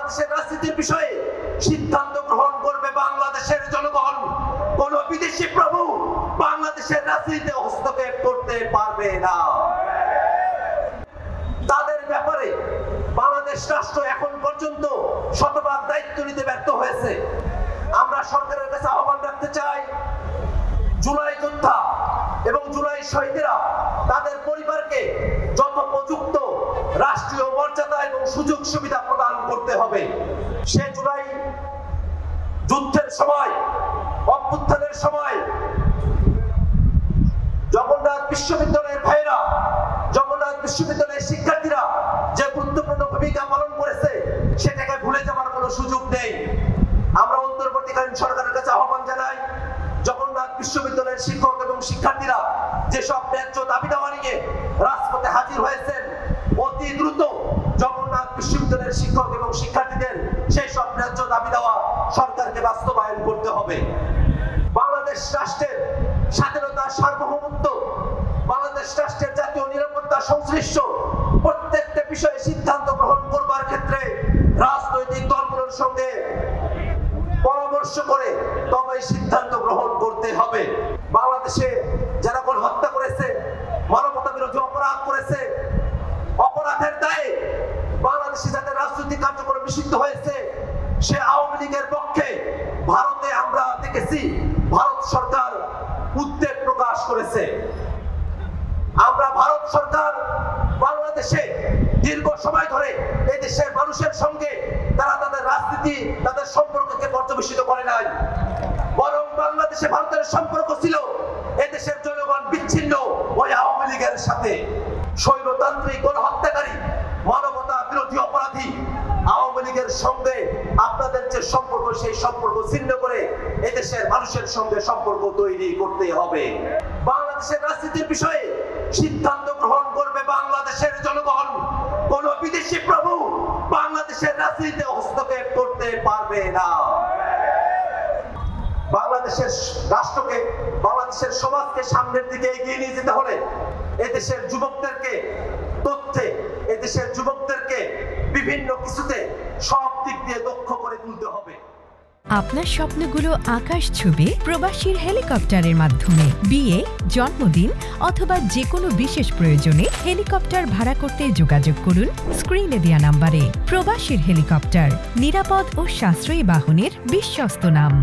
বাংলাদেশের রাজনীতির বিষয়ে সিদ্ধান্ত গ্রহণ করবে বাংলাদেশের জনগণ। কোন বিদেশি প্রভু বাংলাদেশের রাজনীতিতে হস্তক্ষেপ করতে পারবে না। তাদের ব্যাপারে বাংলাদেশ রাষ্ট্র এখন পর্যন্ত শতভাগ দায়িত্ব নিতে ব্যর্থ হয়েছে। আমরা সরকারের কাছে আহ্বান রাখতে চাই, জুলাই যোদ্ধা এবং জুলাই শহীদেরা তাদের পরিবারকে যথোপযুক্ত রাষ্ট্রীয় মর্যাদা এবং সুযোগ সুবিধা প্রদান করতে হবে। সে জুলাই যুদ্ধের সময়, অভ্যুত্থানের সময় জগন্নাথ বিশ্ববিদ্যালয়ের ভাইয়েরা, জগন্নাথ বিশ্ববিদ্যালয়ের শিক্ষার্থীরা যে গুরুত্বপূর্ণ ভূমিকা পালন করেছে সেটাকে ভুলে যাওয়ার কোনো সুযোগ নেই। আমরা অন্তর্বর্তীকালীন সরকারের কাছে আহ্বান জানাই, জগন্নাথ বিশ্ববিদ্যালয়ের শিক্ষক এবং শিক্ষার্থীরা যেসব ন্যায্য দাবি দাওয়া নিয়ে রাজপথে হাজির হয়েছেন, অতি দ্রুত জগন্নাথ বিশ্ববিদ্যালয়ের শিক্ষক এবং শিক্ষার্থীদের সেই সব ন্যায্য দাবি দেওয়া সরকারকে বাস্তবায়ন করতে হবে। বাংলাদেশ রাষ্ট্রের স্বাধীনতা, সার্বভৌমত্ব, বাংলাদেশ রাষ্ট্রের জাতীয় নিরাপত্তা সংশ্লিষ্ট প্রত্যেকটা বিষয়ে সিদ্ধান্ত গ্রহণ করবার ক্ষেত্রে রাজনৈতিক দলগুলোর সঙ্গে পরামর্শ করে তবে সিদ্ধান্ত গ্রহণ করতে হবে। বাংলাদেশে যারা হত্যা করেছে, মানবতা বিরোধী অপরাধ করেছে, অপরাধের দায়ে বাংলাদেশে যাদের রাজনৈতিক কার্যক্রম নিষিদ্ধ হয়েছে, সে আওয়ামী লীগের পক্ষে ভারতে আমরা দেখেছি ভারত সরকার উদ্বেগ প্রকাশ করেছে। আমরা ভারত সরকার বাংলাদেশে দীর্ঘ সময় ধরে এই দেশের মানুষের সঙ্গে তারা তাদের রাজনীতি, তাদের সম্পর্ককে পর্যবেসিত করে নাই, বরং বাংলাদেশে ভারতের সম্পর্ক ছিল এদেশের জনগণ বিচ্ছিন্ন ওই আওয়ামী লীগের সাথে। স্বৈরতান্ত্রিক গণহত্যাকারী, মানবতা বিরোধী অপরাধী আওয়ামী লীগের সঙ্গে আপনাদের যে সম্পর্ক, সেই সম্পর্ক ছিন্ন করে এদেশের মানুষের সঙ্গে সম্পর্ক তৈরি করতে হবে। বাংলাদেশের রাজনীতির বিষয়ে সিদ্ধান্ত গ্রহণ করবে বাংলাদেশের জনগণ। কোন বিদেশি প্রভু বাংলাদেশের রাজনীতিতে হস্তক্ষেপ করতে পারবে না। বাংলাদেশের রাষ্ট্রকে, বাংলাদেশের সমাজকে সামনের দিকে এগিয়ে নিয়ে যেতে হলে এদেশের যুবকদেরকে তথ্যে, এদেশের যুবকদেরকে বিভিন্ন কিছুতে সব দিক দিয়ে দক্ষ করে তুলতে হবে। আপনার স্বপ্নগুলো আকাশ ছুবে প্রবাসীর হেলিকপ্টারের মাধ্যমে। বিয়ে, জন্মদিন অথবা যে কোনো বিশেষ প্রয়োজনে হেলিকপ্টার ভাড়া করতে যোগাযোগ করুন স্ক্রিনে দেয়া নাম্বারে। প্রবাসীর হেলিকপ্টার, নিরাপদ ও সাশ্রয়ী বাহনের বিশ্বস্ত নাম।